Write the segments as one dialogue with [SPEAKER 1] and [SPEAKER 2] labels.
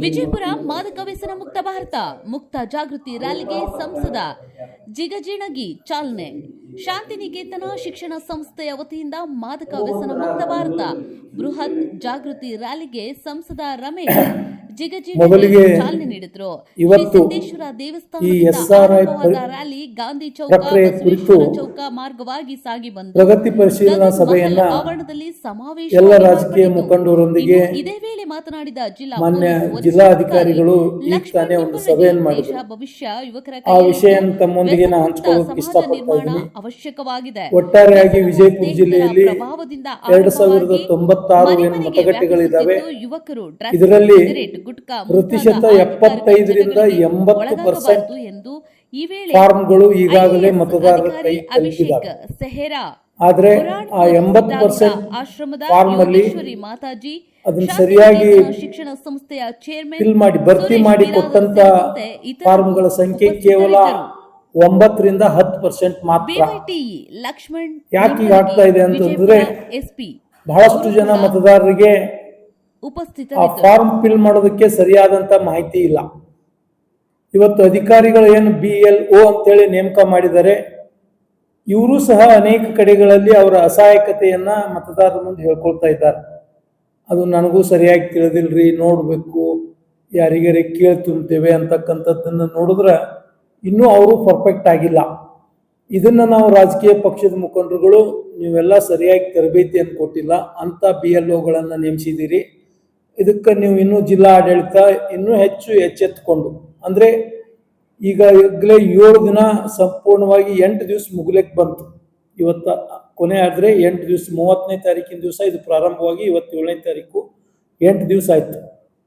[SPEAKER 1] ವಿಜಯಪುರ ಮಾದಕ ವ್ಯಸನ ಮುಕ್ತ ಭಾರತ ಮುಕ್ತ ಜಾಗೃತಿ ರ್ಯಾಲಿಗೆ ಸಂಸದ ಜಿಗಜಿಣಗಿ ಚಾಲನೆ. ಶಾಂತಿನಿಕೇತನ ಶಿಕ್ಷಣ ಸಂಸ್ಥೆಯ ವತಿಯಿಂದ ಮಾದಕ ವ್ಯಸನ ಮುಕ್ತ ಭಾರತ ಬೃಹತ್ ಜಾಗೃತಿ ರ್ಯಾಲಿಗೆ ಸಂಸದ ರಮೇಶ್ ಜಿಗಜಿಣಗಿ ಚಾಲನೆ ನೀಡಿದರು. ಸಿದ್ದೇಶ್ವರ ದೇವಸ್ಥಾನದಿಂದ ರ್ಯಾಲಿ ಗಾಂಧಿ ಚೌಕ, ಬಸವೇಶ್ವರ ಚೌಕ ಮಾರ್ಗವಾಗಿ ಸಾಗಿ ಬಂದು
[SPEAKER 2] ಪ್ರಗತಿ ಪರಿಶೀಲನಾ ಸಭೆಯನ್ನ
[SPEAKER 1] ಆವರಣದಲ್ಲಿ ಸಮಾವೇಶ
[SPEAKER 2] ಎಲ್ಲ ರಾಜಕೀಯ ಮುಖಂಡರೊಂದಿಗೆ
[SPEAKER 1] ಇದೇ ವೇಳೆ ಮಾತನಾಡಿದ
[SPEAKER 2] ಜಿಲ್ಲಾಧಿಕಾರಿಗಳು ಈಗ ತಾನೇ ಒಂದು ಸಭೆಯನ್ನು ಮಾಡಿದರು.
[SPEAKER 1] ಭವಿಷ್ಯ ಯುವಕರ
[SPEAKER 2] ಆ ವಿಷಯ ತಮ್ಮೊಂದಿಗೆ ನಾನು ಹಂಚಿಕೊಳ್ಳೋಕೆ ಇಷ್ಟಪಡ್ತೀನಿ.
[SPEAKER 1] ಅವಶ್ಯಕವಾಗಿದೆ.
[SPEAKER 2] ಒಟ್ಟಾರೆಯಾಗಿ ವಿಜಯಪುರ ಜಿಲ್ಲೆಯಲ್ಲಿ 2096 ಮತಗಟ್ಟೆಗಳಿದ್ದಾವೆ. ಇದರಲ್ಲಿ ಪ್ರತಿಶತ 75ರಿಂದ 80%
[SPEAKER 1] ಎಂದು ಈ ವೇಳೆ
[SPEAKER 2] ಫಾರ್ಮ್ಗಳು ಈಗಾಗಲೇ ಮತದಾರರ ಕೈ ತಲುಪಿದ್ದಾರೆ. ಆದ್ರೆ ಆ 80% ಫಾರ್ಮ್ ಅಲ್ಲಿ ಅದನ್ನ ಸರಿಯಾಗಿ
[SPEAKER 1] ಶಿಕ್ಷಣ ಸಂಸ್ಥೆಯ ಚೇರ್ಮನ್
[SPEAKER 2] ಫಿಲ್ ಮಾಡಿ ಭರ್ತಿ ಮಾಡಿ ಕೊಟ್ಟಂತ ಫಾರ್ಮ್ಗಳ ಸಂಖ್ಯೆ ಕೇವಲ 9ರಿಂದ 10% ಮಾತ್ರ. ಯಾಕೆ ಈಗ ಆಗ್ತಾ ಇದೆ ಅಂತಂದ್ರೆ ಬಹಳಷ್ಟು ಜನ ಮತದಾರರಿಗೆ ಆ ಫಾರ್ಮ್ ಫಿಲ್ ಮಾಡೋದಕ್ಕೆ ಸರಿಯಾದಂತ ಮಾಹಿತಿ ಇಲ್ಲ. ಇವತ್ತು ಅಧಿಕಾರಿಗಳು ಏನು BLO ಅಂತೇಳಿ ನೇಮಕ ಮಾಡಿದ್ದಾರೆ, ಇವರು ಸಹ ಅನೇಕ ಕಡೆಗಳಲ್ಲಿ ಅವರ ಅಸಹಾಯಕತೆಯನ್ನ ಮತದಾರರ ಮುಂದೆ ಹೇಳ್ಕೊಳ್ತಾ ಇದ್ದಾರೆ. ಅದು ನನಗೂ ಸರಿಯಾಗಿ ತಿಳಿದಿಲ್ರಿ, ನೋಡ್ಬೇಕು, ಯಾರಿಗಾರಿ ಕೇಳಿ ತುಂಬ್ತೇವೆ ಅಂತಕ್ಕಂಥದ್ದನ್ನು ನೋಡಿದ್ರೆ ಇನ್ನೂ ಅವರು ಪರ್ಫೆಕ್ಟ್ ಆಗಿಲ್ಲ. ಇದನ್ನ ನಾವು ರಾಜಕೀಯ ಪಕ್ಷದ ಮುಖಂಡರುಗಳು ನೀವೆಲ್ಲ ಸರಿಯಾಗಿ ತರಬೇತಿಯನ್ನು ಕೊಟ್ಟಿಲ್ಲ ಅಂತ BLOಗಳನ್ನ ನೇಮಿಸಿದ್ದೀರಿ. ಇದಕ್ಕೆ ನೀವು ಇನ್ನೂ ಜಿಲ್ಲಾ ಆಡಳಿತ ಇನ್ನೂ ಹೆಚ್ಚು ಎಚ್ಚೆತ್ತುಕೊಂಡು, ಅಂದ್ರೆ ಈಗಾಗಲೇ 7 ದಿನ ಸಂಪೂರ್ಣವಾಗಿ 8 ದಿವಸ ಮುಗಿಲಿಕ್ಕೆ ಬಂತು. ಇವತ್ತು ಕೊನೆ ಆದರೆ 8 ದಿವಸ, 30ನೇ ತಾರೀಕಿನ ದಿವಸ ಇದು ಪ್ರಾರಂಭವಾಗಿ ಇವತ್ತು 7ನೇ ತಾರೀಕು, 8 ದಿವಸ ಆಯ್ತು.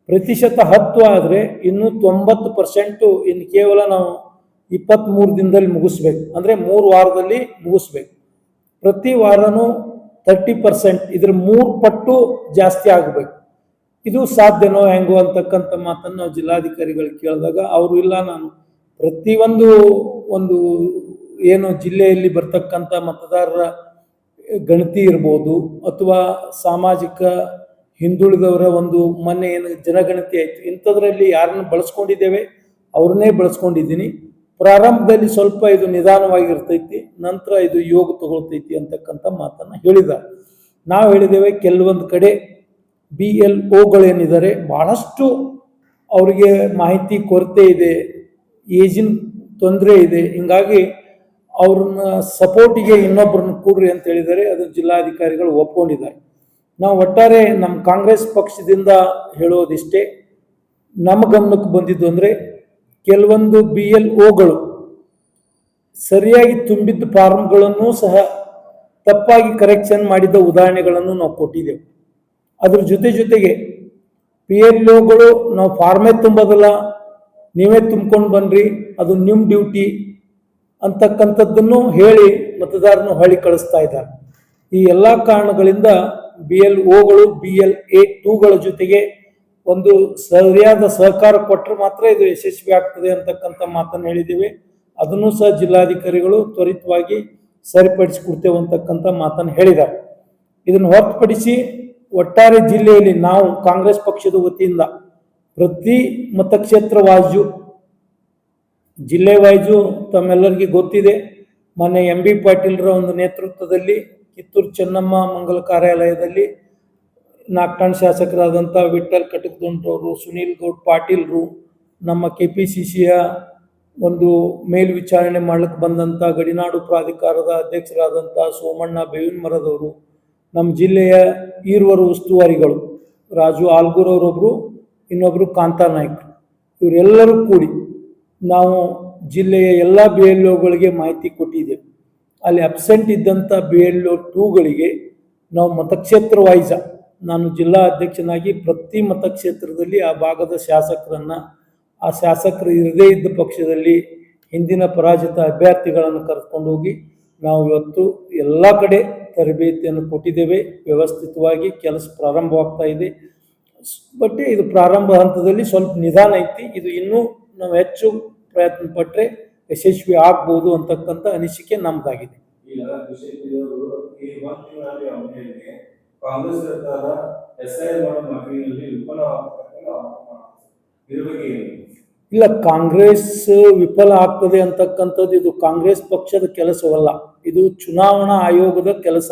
[SPEAKER 2] ಪ್ರತಿಶತ 10 ಆದರೆ ಇನ್ನು 90% ಇನ್ನು ಕೇವಲ ನಾವು 23 ದಿನದಲ್ಲಿ ಮುಗಿಸ್ಬೇಕು, ಅಂದ್ರೆ 3 ವಾರದಲ್ಲಿ ಮುಗಿಸ್ಬೇಕು. ಪ್ರತಿ ವಾರನೂ 30%, ಇದ್ರ 3 ಪಟ್ಟು ಜಾಸ್ತಿ ಆಗಬೇಕು. ಇದು ಸಾಧ್ಯನೋ ಹೆಂಗೋ ಅಂತಕ್ಕಂಥ ಮಾತನ್ನು ನಾವು ಜಿಲ್ಲಾಧಿಕಾರಿಗಳಿಗೆ ಕೇಳಿದಾಗ ಅವರು ಇಲ್ಲ, ನಾನು ಒಂದು ಏನು ಜಿಲ್ಲೆಯಲ್ಲಿ ಬರ್ತಕ್ಕಂಥ ಮತದಾರರ ಗಣತಿ ಇರ್ಬೋದು ಅಥವಾ ಸಾಮಾಜಿಕ ಹಿಂದುಳಿದವರ ಒಂದು ಮೊನ್ನೆ ಏನು ಜನಗಣತಿ ಆಯ್ತು, ಇಂಥದ್ರಲ್ಲಿ ಯಾರನ್ನು ಬಳಸ್ಕೊಂಡಿದ್ದೇವೆ ಅವ್ರನ್ನೇ ಬಳಸ್ಕೊಂಡಿದ್ದೀನಿ. ಪ್ರಾರಂಭದಲ್ಲಿ ಸ್ವಲ್ಪ ಇದು ನಿಧಾನವಾಗಿರ್ತೈತಿ, ನಂತರ ಇದು ಯೋಗ ತಗೊಳ್ತೈತಿ ಅಂತಕ್ಕಂಥ ಮಾತನ್ನು ಹೇಳಿದ್ದಾರೆ. ನಾವು ಹೇಳಿದ್ದೇವೆ ಕೆಲವೊಂದು ಕಡೆ BLOಗಳೇನಿದ್ದಾರೆ ಬಹಳಷ್ಟು ಅವರಿಗೆ ಮಾಹಿತಿ ಕೊರತೆ ಇದೆ, ಏಜಿನ ತೊಂದರೆ ಇದೆ, ಹಿಂಗಾಗಿ ಅವ್ರನ್ನ ಸಪೋರ್ಟಿಗೆ ಇನ್ನೊಬ್ಬರನ್ನ ಕೂಡ್ರಿ ಅಂತ ಹೇಳಿದ್ದಾರೆ. ಅದು ಜಿಲ್ಲಾಧಿಕಾರಿಗಳು ಒಪ್ಕೊಂಡಿದ್ದಾರೆ. ನಾವು ಒಟ್ಟಾರೆ ನಮ್ಮ ಕಾಂಗ್ರೆಸ್ ಪಕ್ಷದಿಂದ ಹೇಳೋದಿಷ್ಟೇ, ನಮ್ಮ ಗಮನಕ್ಕೆ ಬಂದಿದ್ದು ಅಂದರೆ ಕೆಲವೊಂದು BLOಗಳು ಸರಿಯಾಗಿ ತುಂಬಿದ್ದ ಫಾರ್ಮ್ಗಳನ್ನು ಸಹ ತಪ್ಪಾಗಿ ಕರೆಕ್ಷನ್ ಮಾಡಿದ ಉದಾಹರಣೆಗಳನ್ನು ನಾವು ಕೊಟ್ಟಿದ್ದೆವು. ಅದ್ರ ಜೊತೆಗೆ PLOಗಳು ನಾವು ಫಾರ್ಮೇ ತುಂಬೋದಿಲ್ಲ, ನೀವೇ ತುಂಬ್ಕೊಂಡು ಬನ್ರಿ, ಅದು ನಿಮ್ಮ ಡ್ಯೂಟಿ ಅಂತಕ್ಕಂಥದ್ದನ್ನು ಹೇಳಿ ಮತದಾರನ ಹೊಳ್ಳಿ ಕಳಿಸ್ತಾ ಇದ್ದಾರೆ. ಈ ಎಲ್ಲ ಕಾರಣಗಳಿಂದ BLOಗಳು BLA2ಗಳ ಜೊತೆಗೆ ಒಂದು ಸರಿಯಾದ ಸಹಕಾರ ಕೊಟ್ಟರೆ ಮಾತ್ರ ಇದು ಯಶಸ್ವಿ ಆಗ್ತದೆ ಅಂತಕ್ಕಂಥ ಮಾತನ್ನು ಹೇಳಿದ್ದೀವಿ. ಅದನ್ನು ಸಹ ಜಿಲ್ಲಾಧಿಕಾರಿಗಳು ತ್ವರಿತವಾಗಿ ಸರಿಪಡಿಸಿಕೊಡ್ತೇವೆ ಅಂತಕ್ಕಂಥ ಮಾತನ್ನು ಹೇಳಿದ್ದಾರೆ. ಇದನ್ನು ಹೊರತುಪಡಿಸಿ ಒಟ್ಟಾರೆ ಜಿಲ್ಲೆಯಲ್ಲಿ ನಾವು ಕಾಂಗ್ರೆಸ್ ಪಕ್ಷದ ವತಿಯಿಂದ ಪ್ರತಿ ಮತಕ್ಷೇತ್ರ ವಾಜು, ಜಿಲ್ಲೆ ವಾಜು ತಮ್ಮೆಲ್ಲರಿಗೂ ಗೊತ್ತಿದೆ, ಮೊನ್ನೆ MB ಪಾಟೀಲ್ರ ಒಂದು ನೇತೃತ್ವದಲ್ಲಿ ಕಿತ್ತೂರು ಚೆನ್ನಮ್ಮ ಮಂಗಲ ಕಾರ್ಯಾಲಯದಲ್ಲಿ 4 ಟನ್ ಶಾಸಕರಾದಂಥ ವಿಠ್ಠಲ್ ಕಟಕದೊಂಡವರು, ಸುನೀಲ್ ಗೌಡ್ ಪಾಟೀಲ್ರು, ನಮ್ಮ KPCCಯ ಒಂದು ಮೇಲ್ವಿಚಾರಣೆ ಮಾಡ್ಲಿಕ್ಕೆ ಬಂದಂಥ ಗಡಿನಾಡು ಪ್ರಾಧಿಕಾರದ ಅಧ್ಯಕ್ಷರಾದಂಥ ಸೋಮಣ್ಣ ಬೇವಿನ ಮರದವರು, ನಮ್ಮ ಜಿಲ್ಲೆಯ ಈರುವರು ಉಸ್ತುವಾರಿಗಳು ರಾಜು ಆಲ್ಗೂರವರೊಬ್ಬರು, ಇನ್ನೊಬ್ಬರು ಕಾಂತಾ ನಾಯ್ಕರು, ಇವರೆಲ್ಲರೂ ಕೂಡಿ ನಾವು ಜಿಲ್ಲೆಯ ಎಲ್ಲ BLOಗಳಿಗೆ ಮಾಹಿತಿ ಕೊಟ್ಟಿದ್ದೇವೆ. ಅಲ್ಲಿ ಅಬ್ಸೆಂಟ್ ಇದ್ದಂಥ BLO2ಗಳಿಗೆ ನಾವು ಮತಕ್ಷೇತ್ರ ವೈಸ, ನಾನು ಜಿಲ್ಲಾ ಅಧ್ಯಕ್ಷನಾಗಿ ಪ್ರತಿ ಮತಕ್ಷೇತ್ರದಲ್ಲಿ ಆ ಭಾಗದ ಶಾಸಕರನ್ನು, ಆ ಶಾಸಕರು ಇರದೇ ಇದ್ದ ಪಕ್ಷದಲ್ಲಿ ಹಿಂದಿನ ಪರಾಜಿತ ಅಭ್ಯರ್ಥಿಗಳನ್ನು ಕರೆದುಕೊಂಡು ಹೋಗಿ ನಾವು ಇವತ್ತು ಎಲ್ಲ ಕಡೆ ತರಬೇತಿಯನ್ನು ಕೊಟ್ಟಿದ್ದೇವೆ. ವ್ಯವಸ್ಥಿತವಾಗಿ ಕೆಲಸ ಪ್ರಾರಂಭವಾಗ್ತಾ ಇದೆ. ಬಟ್ ಇದು ಪ್ರಾರಂಭ ಹಂತದಲ್ಲಿ ಸ್ವಲ್ಪ ನಿಧಾನ ಐತಿ. ಇದು ಇನ್ನೂ ನಾವು ಹೆಚ್ಚು ಪ್ರಯತ್ನ ಪಟ್ಟರೆ ಯಶಸ್ವಿ ಆಗ್ಬೋದು ಅಂತಕ್ಕಂಥ ಅನಿಸಿಕೆ ನಮ್ದಾಗಿದೆ.
[SPEAKER 3] ಕಾಂಗ್ರೆಸ್ ಸರ್ಕಾರ SIR ಮಾಡೋ ಮಾತಿನಲ್ಲಿ
[SPEAKER 2] ಇಲ್ಲ, ಕಾಂಗ್ರೆಸ್ ವಿಫಲ ಆಗ್ತದೆ ಅಂತಕ್ಕಂಥದ್ದು ಇದು ಕಾಂಗ್ರೆಸ್ ಪಕ್ಷದ ಕೆಲಸವಲ್ಲ, ಇದು ಚುನಾವಣಾ ಆಯೋಗದ ಕೆಲಸ.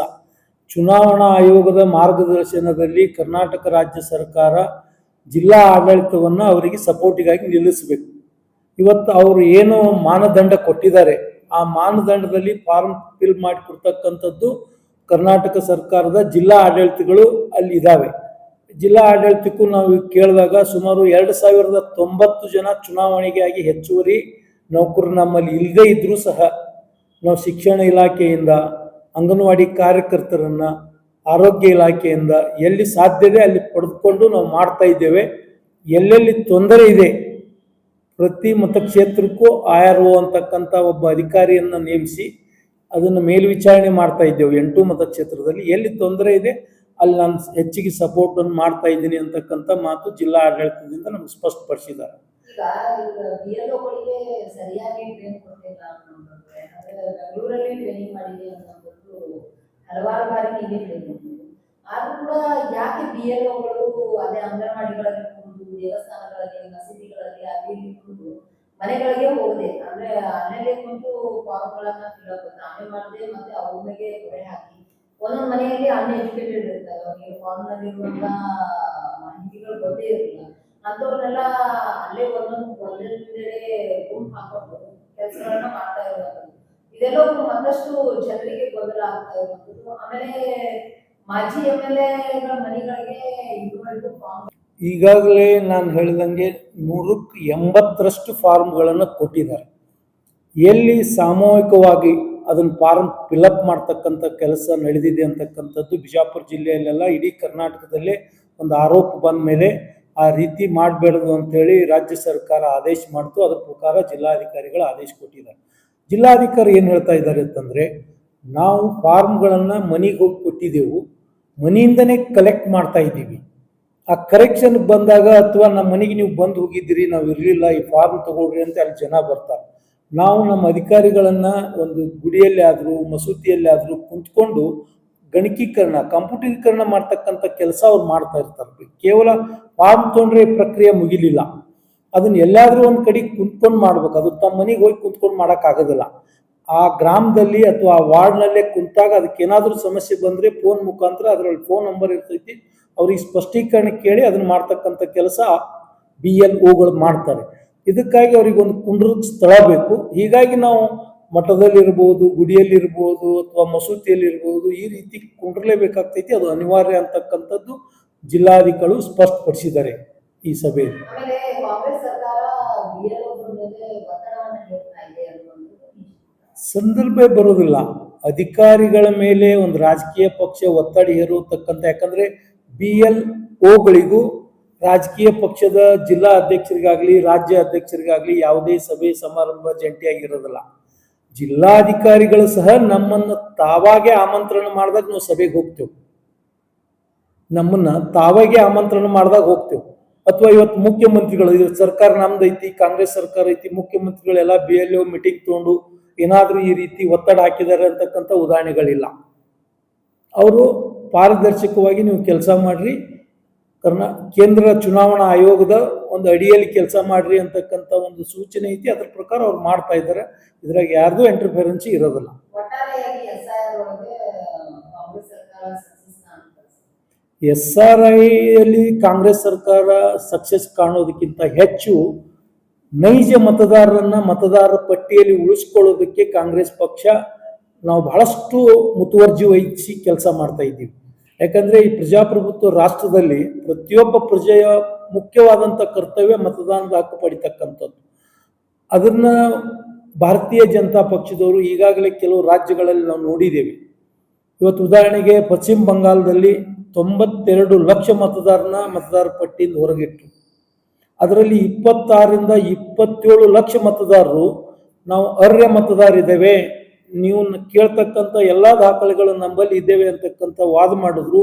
[SPEAKER 2] ಚುನಾವಣಾ ಆಯೋಗದ ಮಾರ್ಗದರ್ಶನದಲ್ಲಿ ಕರ್ನಾಟಕ ರಾಜ್ಯ ಸರ್ಕಾರ ಜಿಲ್ಲಾ ಆಡಳಿತವನ್ನು ಅವರಿಗೆ ಸಪೋರ್ಟಿಗಾಗಿ ನಿಲ್ಲಿಸಬೇಕು. ಇವತ್ತು ಅವರು ಏನು ಮಾನದಂಡ ಕೊಟ್ಟಿದ್ದಾರೆ ಆ ಮಾನದಂಡದಲ್ಲಿ ಫಾರ್ಮ್ ಫಿಲ್ ಮಾಡಿ ಕೊಡ್ತಕ್ಕಂಥದ್ದು ಕರ್ನಾಟಕ ಸರ್ಕಾರದ ಜಿಲ್ಲಾ ಆಡಳಿತಗಳು ಅಲ್ಲಿ ಇದ್ದಾವೆ. ಜಿಲ್ಲಾ ಆಡಳಿತಕ್ಕೂ ನಾವು ಕೇಳಿದಾಗ ಸುಮಾರು 2090 ಜನ ಚುನಾವಣೆಗಾಗಿ ಹೆಚ್ಚುವರಿ ನೌಕರರು ನಮ್ಮಲ್ಲಿ ಇಲ್ಲದೇ ಇದ್ದರೂ ಸಹ ನಾವು ಶಿಕ್ಷಣ ಇಲಾಖೆಯಿಂದ, ಅಂಗನವಾಡಿ ಕಾರ್ಯಕರ್ತರನ್ನು, ಆರೋಗ್ಯ ಇಲಾಖೆಯಿಂದ ಎಲ್ಲಿ ಸಾಧ್ಯತೆ ಅಲ್ಲಿ ಪಡೆದುಕೊಂಡು ನಾವು ಮಾಡ್ತಾ ಇದ್ದೇವೆ. ಎಲ್ಲೆಲ್ಲಿ ತೊಂದರೆ ಇದೆ ಪ್ರತಿ ಮತಕ್ಷೇತ್ರಕ್ಕೂ IRO ಅಂತಕ್ಕಂಥ ಒಬ್ಬ ಅಧಿಕಾರಿಯನ್ನು ನೇಮಿಸಿ ಅದನ್ನು ಮೇಲ್ವಿಚಾರಣೆ ಮಾಡ್ತಾ ಇದ್ದೇವೆ. 8 ಮತಕ್ಷೇತ್ರದಲ್ಲಿ ಎಲ್ಲಿ ತೊಂದರೆ ಇದೆ ಅಲ್ಲಿ ನಾನು ಹೆಚ್ಚಿಗೆ ಸಪೋರ್ಟನ್ನು ಮಾಡ್ತಾ ಇದ್ದೀನಿ ಅಂತಕ್ಕಂಥ ಮಾತು ಜಿಲ್ಲಾ ಆಡಳಿತದಿಂದ ನಮ್ಗೆ ಸ್ಪಷ್ಟಪಡಿಸಿದ್ದಾರೆ.
[SPEAKER 4] ಸರಿಯಾಗಿ ಟ್ರೈನ್ ಕೊಟ್ಟಿಲ್ಲ ಅನ್ನೋದು, ಯಾಕಂದ್ರೆ ಬೆಂಗಳೂರಲ್ಲಿ ಟ್ರೈನಿಂಗ್ ಮಾಡಿದೆ ಅನ್ನೋದು ಹಲವಾರು ಬಾರಿ ನೀವೇ ಟ್ರೈನಿಂಗ್. ಆದ್ರೂ ಕೂಡ ಯಾಕೆ BLOಗಳು ಅದೇ ಅಂಗನವಾಡಿಗಳಲ್ಲಿ ಕುಂದು, ದೇವಸ್ಥಾನಗಳಲ್ಲಿ, ಮಸೀದಿಗಳಲ್ಲಿ ಅಲ್ಲಿ ಕುಂದು ಮನೆಗಳಿಗೆ ಹೋಗದೆ, ಅಂದ್ರೆ ಅಲ್ಲೇ ಕುಂತು ಫಾರ್ಮ್ಗಳನ್ನ ಫಿಲ್ಅಪ್ ನಾವೇ ಮಾಡಿದೆ. ಮತ್ತೆ ಅವ್ರ ಮೇಲೆ ಹೊರೆ ಹಾಕಿ ಒಂದೊಂದು ಮನೆಯಲ್ಲಿ ಅನ್ಎಜುಕೇಟೆಡ್ ಇರ್ತಾರೆ, ಅವ್ರಿಗೆ ಫಾರ್ಮ್ನಲ್ಲಿರುವಂತ ಮಾಹಿತಿಗಳು ಗೊತ್ತೇ ಇರಲಿಲ್ಲ. ಅಂಥವ್ರನ್ನೆಲ್ಲ ಅಲ್ಲೇ ಒಂದೊಂದೇ ಗುಂಪು ಹಾಕೊಂಡು ಕೆಲಸಗಳನ್ನ ಮಾಡ್ತಾ ಇರುವಂಥದ್ದು. ಇದೆಲ್ಲವೂ ಮತ್ತಷ್ಟು ಜನರಿಗೆ ಗೊಂದಲ ಆಗ್ತಾ ಇರುವಂಥದ್ದು. ಆಮೇಲೆ ಮಾಜಿ MLAಗಳ ಮನೆಗಳಿಗೆ ಇದುವರೆಗೂ ಫಾರ್ಮ್
[SPEAKER 2] ಈಗಾಗಲೇ ನಾನು ಹೇಳಿದಂಗೆ 180ರಷ್ಟು ಫಾರ್ಮ್ಗಳನ್ನು ಕೊಟ್ಟಿದ್ದಾರೆ. ಎಲ್ಲಿ ಸಾಮೂಹಿಕವಾಗಿ ಅದನ್ನು ಫಾರ್ಮ್ ಫಿಲಪ್ ಮಾಡ್ತಕ್ಕಂಥ ಕೆಲಸ ನಡೆದಿದೆ ಅಂತಕ್ಕಂಥದ್ದು ಬಿಜಾಪುರ ಜಿಲ್ಲೆಯಲ್ಲೆಲ್ಲ ಇಡೀ ಕರ್ನಾಟಕದಲ್ಲೇ ಒಂದು ಆರೋಪ ಬಂದ ಮೇಲೆ ಆ ರೀತಿ ಮಾಡಬೇಡದು ಅಂತೇಳಿ ರಾಜ್ಯ ಸರ್ಕಾರ ಆದೇಶ ಮಾಡ್ತು. ಅದರ ಪ್ರಕಾರ ಜಿಲ್ಲಾಧಿಕಾರಿಗಳು ಆದೇಶ ಕೊಟ್ಟಿದ್ದಾರೆ. ಜಿಲ್ಲಾಧಿಕಾರಿ ಏನು ಹೇಳ್ತಾ ಇದ್ದಾರೆ ಅಂತಂದರೆ, ನಾವು ಫಾರ್ಮ್ಗಳನ್ನು ಮನೆಗೆ ಹೋಗಿ ಕೊಟ್ಟಿದ್ದೆವು, ಮನೆಯಿಂದನೇ ಕಲೆಕ್ಟ್ ಮಾಡ್ತಾ ಇದ್ದೀವಿ. ಆ ಕರೆಕ್ಷನ್ಗೆ ಬಂದಾಗ ಅಥವಾ ನಮ್ಮ ಮನೆಗೆ ನೀವು ಬಂದು ಹೋಗಿದ್ದೀರಿ, ನಾವು ಇರಲಿಲ್ಲ, ಈ ಫಾರ್ಮ್ ತಗೊಳ್ರಿ ಅಂತ ಅಲ್ಲಿ ಜನ ಬರ್ತಾರೆ. ನಾವು ನಮ್ಮ ಅಧಿಕಾರಿಗಳನ್ನು ಒಂದು ಗುಡಿಯಲ್ಲಿ ಆದರೂ ಮಸೂತಿಯಲ್ಲಿ ಆದರೂ ಕುಂತ್ಕೊಂಡು ಗಣಕೀಕರಣ, ಕಂಪ್ಯೂಟರೀಕರಣ ಮಾಡ್ತಕ್ಕಂಥ ಕೆಲಸ ಅವ್ರು ಮಾಡ್ತಾ ಇರ್ತಾರೆ. ಕೇವಲ ಫಾರ್ಮ್ ತೊಗೊಂಡ್ರೆ ಪ್ರಕ್ರಿಯೆ ಮುಗಿಲಿಲ್ಲ, ಅದನ್ನು ಎಲ್ಲಾದರೂ ಒಂದು ಕಡೆ ಕುಂತ್ಕೊಂಡು ಮಾಡ್ಬೇಕು. ಅದು ತಮ್ಮ ಮನೆಗೆ ಹೋಗಿ ಕುಂತ್ಕೊಂಡು ಮಾಡೋಕ್ಕಾಗೋದಿಲ್ಲ. ಆ ಗ್ರಾಮದಲ್ಲಿ ಅಥವಾ ಆ ವಾರ್ಡ್ನಲ್ಲೇ ಕುಂತಾಗ ಅದಕ್ಕೆ ಏನಾದರೂ ಸಮಸ್ಯೆ ಬಂದರೆ ಫೋನ್ ಮುಖಾಂತರ ಅದರಲ್ಲಿ ಫೋನ್ ನಂಬರ್ ಇರ್ತೈತಿ, ಅವ್ರಿಗೆ ಸ್ಪಷ್ಟೀಕರಣ ಕೇಳಿ ಅದನ್ನು ಮಾಡ್ತಕ್ಕಂಥ ಕೆಲಸ BLOಗಳು ಮಾಡ್ತಾರೆ. ಇದಕ್ಕಾಗಿ ಅವ್ರಿಗೆ ಒಂದು ಕುಂಡ್ರದ ಸ್ಥಳ ಬೇಕು. ಹೀಗಾಗಿ ನಾವು ಮಠದಲ್ಲಿರ್ಬೋದು, ಗುಡಿಯಲ್ಲಿರ್ಬೋದು ಅಥವಾ ಮಸೂತಿಯಲ್ಲಿರ್ಬೋದು ಈ ರೀತಿ ಕುಂಡ್ರಲೇಬೇಕಾಗ್ತೈತಿ. ಅದು ಅನಿವಾರ್ಯ ಅಂತಕ್ಕಂಥದ್ದು ಜಿಲ್ಲಾಧಿಕಾರಿಗಳು ಸ್ಪಷ್ಟಪಡಿಸಿದ್ದಾರೆ ಈ ಸಭೆಯಲ್ಲಿ. ಸಂದರ್ಭ ಬರೋದಿಲ್ಲ. ಅಧಿಕಾರಿಗಳ ಮೇಲೆ ಒಂದು ರಾಜಕೀಯ ಪಕ್ಷ ಒತ್ತಡ ಹೇರುತ್ತಕ್ಕಂಥ, ಯಾಕಂದರೆ BLOಗಳಿಗೂ ರಾಜಕೀಯ ಪಕ್ಷದ ಜಿಲ್ಲಾ ಅಧ್ಯಕ್ಷರಿಗಾಗಲಿ ರಾಜ್ಯ ಅಧ್ಯಕ್ಷರಿಗಾಗಲಿ ಯಾವುದೇ ಸಭೆ ಸಮಾರಂಭ ಜಂಟಿಯಾಗಿರೋದಿಲ್ಲ. ಜಿಲ್ಲಾಧಿಕಾರಿಗಳು ಸಹ ನಮ್ಮನ್ನು ತಾವಾಗೆ ಆಮಂತ್ರಣ ಮಾಡಿದಾಗ ನಾವು ಸಭೆಗೆ ಹೋಗ್ತೇವೆ. ನಮ್ಮನ್ನು ತಾವಾಗೆ ಆಮಂತ್ರಣ ಮಾಡಿದಾಗ ಹೋಗ್ತೇವೆ. ಅಥವಾ ಇವತ್ತು ಮುಖ್ಯಮಂತ್ರಿಗಳು, ಇವತ್ತು ಸರ್ಕಾರ ನಮ್ದು ಐತಿ, ಕಾಂಗ್ರೆಸ್ ಸರ್ಕಾರ ಐತಿ, ಮುಖ್ಯಮಂತ್ರಿಗಳೆಲ್ಲ BLO ಮೀಟಿಂಗ್ ತೊಗೊಂಡು ಏನಾದರೂ ಈ ರೀತಿ ಒತ್ತಡ ಹಾಕಿದ್ದಾರೆ ಅಂತಕ್ಕಂಥ ಉದಾಹರಣೆಗಳಿಲ್ಲ. ಅವರು ಪಾರದರ್ಶಕವಾಗಿ ನೀವು ಕೆಲಸ ಮಾಡಿರಿ, ಕೇಂದ್ರ ಚುನಾವಣಾ ಆಯೋಗದ ಒಂದು ಅಡಿಯಲ್ಲಿ ಕೆಲಸ ಮಾಡ್ರಿ ಅಂತಕ್ಕಂಥ ಒಂದು ಸೂಚನೆ ಐತಿ. ಅದ್ರ ಪ್ರಕಾರ ಅವ್ರು ಮಾಡ್ತಾ ಇದ್ದಾರೆ. ಇದ್ರಾಗ ಯಾರ್ದು ಇಂಟರ್ಫಿರೆನ್ಸಿ ಇರೋದಿಲ್ಲ. SRIಯಲ್ಲಿ ಕಾಂಗ್ರೆಸ್ ಸರ್ಕಾರ ಸಕ್ಸಸ್ ಕಾಣೋದಕ್ಕಿಂತ ಹೆಚ್ಚು ನೈಜ ಮತದಾರರನ್ನ ಮತದಾರರ ಪಟ್ಟಿಯಲ್ಲಿ ಉಳಿಸ್ಕೊಳ್ಳೋದಕ್ಕೆ ಕಾಂಗ್ರೆಸ್ ಪಕ್ಷ ನಾವು ಬಹಳಷ್ಟು ಮುತುವರ್ಜಿ ವಹಿಸಿ ಕೆಲಸ ಮಾಡ್ತಾ ಇದ್ದೀವಿ. ಯಾಕಂದರೆ ಈ ಪ್ರಜಾಪ್ರಭುತ್ವ ರಾಷ್ಟ್ರದಲ್ಲಿ ಪ್ರತಿಯೊಬ್ಬ ಪ್ರಜೆಯ ಮುಖ್ಯವಾದಂಥ ಕರ್ತವ್ಯ ಮತದಾನದ ಹಕ್ಕು ಪಡಿತಕ್ಕಂಥದ್ದು. ಅದನ್ನು ಭಾರತೀಯ ಜನತಾ ಪಕ್ಷದವರು ಈಗಾಗಲೇ ಕೆಲವು ರಾಜ್ಯಗಳಲ್ಲಿ ನಾವು ನೋಡಿದ್ದೇವೆ. ಇವತ್ತು ಉದಾಹರಣೆಗೆ ಪಶ್ಚಿಮ ಬಂಗಾಳದಲ್ಲಿ 92 ಲಕ್ಷ ಮತದಾರ ಪಟ್ಟಿಯಿಂದ ಹೊರಗಿಟ್ಟರು. ಅದರಲ್ಲಿ 26 ರಿಂದ 27 ಲಕ್ಷ ಮತದಾರರು ನಾವು ಅರ್ಹ ಮತದಾರಿದ್ದೇವೆ, ನೀವು ಕೇಳ್ತಕ್ಕಂಥ ಎಲ್ಲ ದಾಖಲೆಗಳು ನಮ್ಮಲ್ಲಿ ಇದ್ದೇವೆ ಅಂತಕ್ಕಂಥ ವಾದ ಮಾಡಿದ್ರು.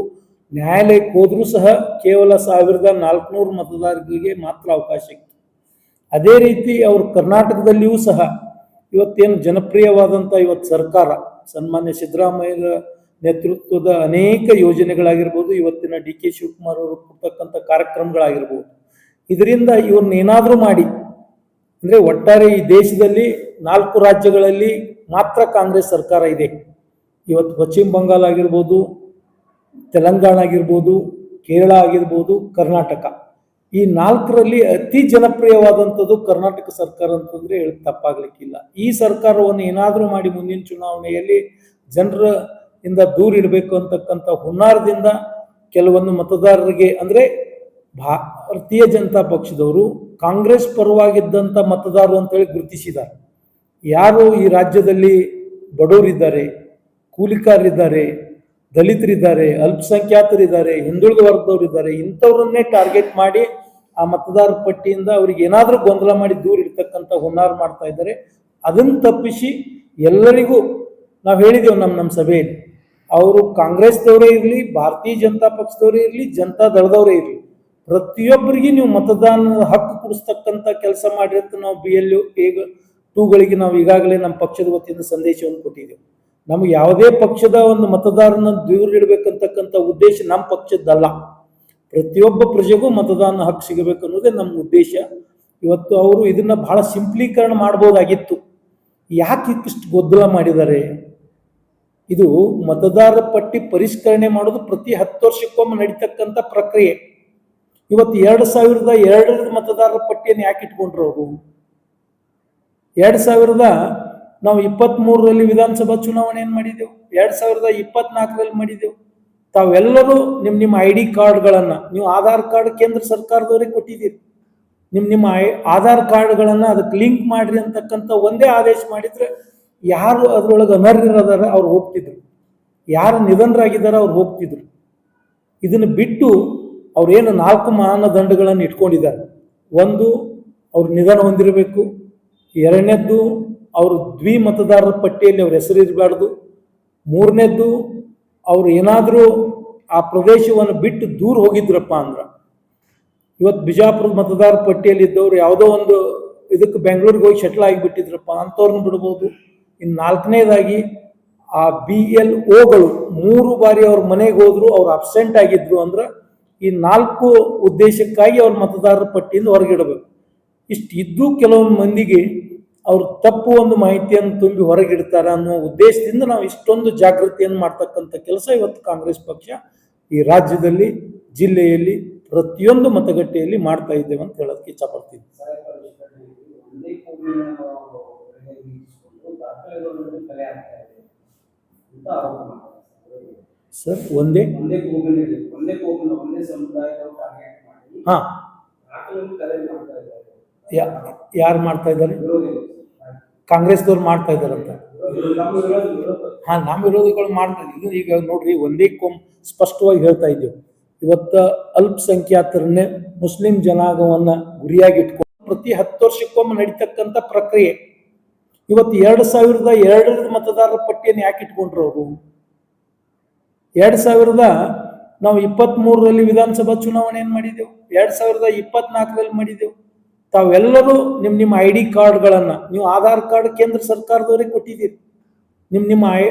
[SPEAKER 2] ನ್ಯಾಯಾಲಯಕ್ಕೆ ಹೋದ್ರೂ ಸಹ ಕೇವಲ 1400 ಮತದಾರರಿಗೆ ಮಾತ್ರ ಅವಕಾಶ ಇತ್ತು. ಅದೇ ರೀತಿ ಅವರು ಕರ್ನಾಟಕದಲ್ಲಿಯೂ ಸಹ ಇವತ್ತೇನು ಜನಪ್ರಿಯವಾದಂಥ ಇವತ್ತು ಸರ್ಕಾರ ಸನ್ಮಾನ್ಯ ಸಿದ್ದರಾಮಯ್ಯರ ನೇತೃತ್ವದ ಅನೇಕ ಯೋಜನೆಗಳಾಗಿರ್ಬೋದು, ಇವತ್ತಿನ ಡಿ ಕೆ ಶಿವಕುಮಾರ್ ಅವರು ಕೊಡ್ತಕ್ಕಂಥ ಕಾರ್ಯಕ್ರಮಗಳಾಗಿರ್ಬೋದು, ಇದರಿಂದ ಇವ್ರನ್ನ ಏನಾದರೂ ಮಾಡಿ ಅಂದರೆ ಒಟ್ಟಾರೆ ಈ ದೇಶದಲ್ಲಿ 4 ರಾಜ್ಯಗಳಲ್ಲಿ ಮಾತ್ರ ಕಾಂಗ್ರೆಸ್ ಸರ್ಕಾರ ಇದೆ. ಇವತ್ತು ಪಶ್ಚಿಮ ಬಂಗಾಳ ಆಗಿರ್ಬೋದು, ತೆಲಂಗಾಣ ಆಗಿರ್ಬೋದು, ಕೇರಳ ಆಗಿರ್ಬೋದು, ಕರ್ನಾಟಕ, ಈ 4ರಲ್ಲಿ ಅತಿ ಜನಪ್ರಿಯವಾದಂಥದ್ದು ಕರ್ನಾಟಕ ಸರ್ಕಾರ ಅಂತಂದರೆ ಹೇಳಿ ತಪ್ಪಾಗಲಿಕ್ಕಿಲ್ಲ. ಈ ಸರ್ಕಾರವನ್ನು ಏನಾದರೂ ಮಾಡಿ ಮುಂದಿನ ಚುನಾವಣೆಯಲ್ಲಿ ಜನರ ಇಂದ ದೂರ ಇಡಬೇಕು ಅಂತಕ್ಕಂಥ ಹುನ್ನಾರದಿಂದ ಕೆಲವೊಂದು ಮತದಾರರಿಗೆ ಅಂದರೆ ಭಾರತೀಯ ಜನತಾ ಪಕ್ಷದವರು ಕಾಂಗ್ರೆಸ್ ಪರವಾಗಿದ್ದಂಥ ಮತದಾರರು ಅಂತೇಳಿ ಗುರುತಿಸಿದ್ದಾರೆ. ಯಾರು ಈ ರಾಜ್ಯದಲ್ಲಿ ಬಡವರಿದ್ದಾರೆ, ಕೂಲಿಕಾರರಿದ್ದಾರೆ, ದಲಿತರಿದ್ದಾರೆ, ಅಲ್ಪಸಂಖ್ಯಾತರಿದ್ದಾರೆ, ಹಿಂದುಳಿದ ವರ್ಗದವರಿದ್ದಾರೆ, ಇಂಥವ್ರನ್ನೇ ಟಾರ್ಗೆಟ್ ಮಾಡಿ ಆ ಮತದಾರ ಪಟ್ಟಿಯಿಂದ ಅವ್ರಿಗೆ ಏನಾದರೂ ಗೊಂದಲ ಮಾಡಿ ದೂರ ಇಡ್ತಕ್ಕಂಥ ಹುನ್ನಾರ ಮಾಡ್ತಾ ಇದ್ದಾರೆ. ಅದನ್ನು ತಪ್ಪಿಸಿ ಎಲ್ಲರಿಗೂ ನಾವು ಹೇಳಿದೆವು ನಮ್ಮ ಸಭೆಯಲ್ಲಿ, ಅವರು ಕಾಂಗ್ರೆಸ್ದವರೇ ಇರಲಿ, ಭಾರತೀಯ ಜನತಾ ಪಕ್ಷದವರೇ ಇರಲಿ, ಜನತಾ ದಳದವರೇ ಇರಲಿ, ಪ್ರತಿಯೊಬ್ಬರಿಗೆ ನೀವು ಮತದಾನದ ಹಕ್ಕು ಕೊಡಿಸ್ತಕ್ಕಂಥ ಕೆಲಸ ಮಾಡಿ ಅಂತ ನಾವು BLO 2ಗಳಿಗೆ ನಾವು ಈಗಾಗಲೇ ನಮ್ಮ ಪಕ್ಷದ ವತಿಯಿಂದ ಸಂದೇಶವನ್ನು ಕೊಟ್ಟಿದ್ದೆವು. ನಮಗೆ ಯಾವುದೇ ಪಕ್ಷದ ಒಂದು ಮತದಾರನ ದೂರ ಇಡಬೇಕಂತಕ್ಕಂಥ ಉದ್ದೇಶ ನಮ್ಮ ಪಕ್ಷದ್ದಲ್ಲ. ಪ್ರತಿಯೊಬ್ಬ ಪ್ರಜೆಗೂ ಮತದಾನ ಹಕ್ಕು ಸಿಗಬೇಕು ಅನ್ನೋದೇ ನಮ್ಮ ಉದ್ದೇಶ. ಇವತ್ತು ಅವರು ಇದನ್ನ ಬಹಳ ಸಿಂಪ್ಲೀಕರಣ ಮಾಡ್ಬೋದಾಗಿತ್ತು. ಯಾಕೆ ಇಷ್ಟು ಗೊಂದಲ ಮಾಡಿದ್ದಾರೆ? ಇದು ಮತದಾರರ ಪಟ್ಟಿ ಪರಿಷ್ಕರಣೆ ಮಾಡೋದು ಪ್ರತಿ 10 ವರ್ಷಕ್ಕೊಮ್ಮೆ ನಡೀತಕ್ಕಂಥ ಪ್ರಕ್ರಿಯೆ. ಇವತ್ತು 2002 ಮತದಾರರ ಪಟ್ಟಿಯನ್ನು ಯಾಕೆ ಇಟ್ಕೊಂಡ್ರು ಅವರು? 2023ರಲ್ಲಿ ವಿಧಾನಸಭಾ ಚುನಾವಣೆಯನ್ನು ಮಾಡಿದೆವು, 2024ರಲ್ಲಿ ಮಾಡಿದೆವು. ತಾವೆಲ್ಲರೂ ನಿಮ್ಮ ID ಕಾರ್ಡ್ಗಳನ್ನು, ನೀವು ಆಧಾರ್ ಕಾರ್ಡ್ ಕೇಂದ್ರ ಸರ್ಕಾರದವರೇ ಕೊಟ್ಟಿದ್ದೀರಿ, ನಿಮ್ಮ ಆಧಾರ್ ಕಾರ್ಡ್ಗಳನ್ನು ಅದಕ್ಕೆ ಲಿಂಕ್ ಮಾಡ್ರಿ ಅಂತಕ್ಕಂಥ ಒಂದೇ ಆದೇಶ ಮಾಡಿದರೆ ಯಾರು ಅದರೊಳಗೆ ಅನರ್ಹರಿದಾರ ಅವ್ರು ಹೋಗ್ತಿದ್ರು, ಯಾರು ನಿಧನರಾಗಿದ್ದಾರೆ ಅವ್ರು ಹೋಗ್ತಿದ್ರು. ಇದನ್ನು ಬಿಟ್ಟು ಅವ್ರೇನು 4 ಮಾನದಂಡಗಳನ್ನು ಇಟ್ಕೊಂಡಿದ್ದಾರೆ. ಒಂದು, ಅವ್ರು ನಿಧನ ಹೊಂದಿರಬೇಕು. ಎರಡನೇದ್ದು, ಅವರು ಮತದಾರರ ಪಟ್ಟಿಯಲ್ಲಿ ಅವ್ರ ಹೆಸರು ಇರಬಾರ್ದು. ಮೂರನೇದ್ದು, ಅವರು ಏನಾದರೂ ಆ ಪ್ರದೇಶವನ್ನು ಬಿಟ್ಟು ದೂರ ಹೋಗಿದ್ರಪ್ಪ ಅಂದ್ರೆ, ಇವತ್ತು ಬಿಜಾಪುರ ಮತದಾರ ಪಟ್ಟಿಯಲ್ಲಿ ಇದ್ದವ್ರು ಯಾವುದೋ ಒಂದು ಇದಕ್ಕೆ ಬೆಂಗಳೂರಿಗೆ ಹೋಗಿ ಸೆಟ್ಲ್ ಆಗಿಬಿಟ್ಟಿದ್ರಪ್ಪ ಅಂಥವ್ರನ್ನ ಬಿಡ್ಬೋದು. ಇನ್ನು 4ನೇದಾಗಿ ಆ BLOಗಳು 3 ಬಾರಿ ಅವ್ರ ಮನೆಗೆ ಹೋದ್ರು, ಅವ್ರು ಅಬ್ಸೆಂಟ್ ಆಗಿದ್ರು ಅಂದ್ರೆ ಈ 4 ಉದ್ದೇಶಕ್ಕಾಗಿ ಅವ್ರ ಮತದಾರರ ಪಟ್ಟಿಯಿಂದ ಹೊರಗಿಡಬೇಕು. ಇಷ್ಟು ಕೆಲವೊಂದು ಮಂದಿಗೆ ಅವ್ರು ತಪ್ಪು ಒಂದು ಮಾಹಿತಿಯನ್ನು ತುಂಬಿ ಹೊರಗಿಡ್ತಾರೆ ಅನ್ನೋ ಉದ್ದೇಶದಿಂದ ನಾವು ಇಷ್ಟೊಂದು ಜಾಗೃತಿಯನ್ನು ಮಾಡ್ತಕ್ಕಂಥ ಕೆಲಸ ಇವತ್ತು ಕಾಂಗ್ರೆಸ್ ಪಕ್ಷ ಈ ರಾಜ್ಯದಲ್ಲಿ, ಜಿಲ್ಲೆಯಲ್ಲಿ, ಪ್ರತಿಯೊಂದು ಮತಗಟ್ಟೆಯಲ್ಲಿ ಮಾಡ್ತಾ ಇದ್ದೇವೆ ಅಂತ ಹೇಳೋದಕ್ಕೆ ಇಚ್ಛಪಡ್ತೀನಿ. ಸರ್ ಒಂದೇ ಹಾ ಯಾರು ಮಾಡ್ತಾ ಇದ್ದಾರೆ? ಕಾಂಗ್ರೆಸ್ದವ್ರು ಮಾಡ್ತಾ ಇದ್ದಾರಂತ. ನಮ್ಮ ವಿರೋಧಿಗಳು ಮಾಡ್ತಾ ಇದ್ದೀವಿ. ಈಗ ನೋಡ್ರಿ, ಒಂದೇ ಸ್ಪಷ್ಟವಾಗಿ ಹೇಳ್ತಾ ಇದ್ದೇವೆ. ಇವತ್ತು ಅಲ್ಪಸಂಖ್ಯಾತರನ್ನೇ, ಮುಸ್ಲಿಂ ಜನಾಂಗವನ್ನ ಗುರಿಯಾಗಿ ಇಟ್ಕೊಂಡು ಪ್ರತಿ 10 ವರ್ಷಕ್ಕೊಮ್ಮೆ ನಡೀತಕ್ಕಂಥ ಪ್ರಕ್ರಿಯೆ. ಇವತ್ತು 2002 ಮತದಾರರ ಪಟ್ಟಿಯನ್ನು ಯಾಕೆ ಇಟ್ಕೊಂಡ್ರು ಅವರು? 2023ರಲ್ಲಿ ವಿಧಾನಸಭಾ ಚುನಾವಣೆಯನ್ನು ಮಾಡಿದೆವು, 2024ರಲ್ಲಿ ಮಾಡಿದೆವು. ತಾವೆಲ್ಲರೂ ನಿಮ್ಮ ID ಕಾರ್ಡ್ಗಳನ್ನು, ನೀವು ಆಧಾರ್ ಕಾರ್ಡ್ ಕೇಂದ್ರ ಸರ್ಕಾರದವರೇ ಕೊಟ್ಟಿದ್ದೀರಿ, ನಿಮ್ಮ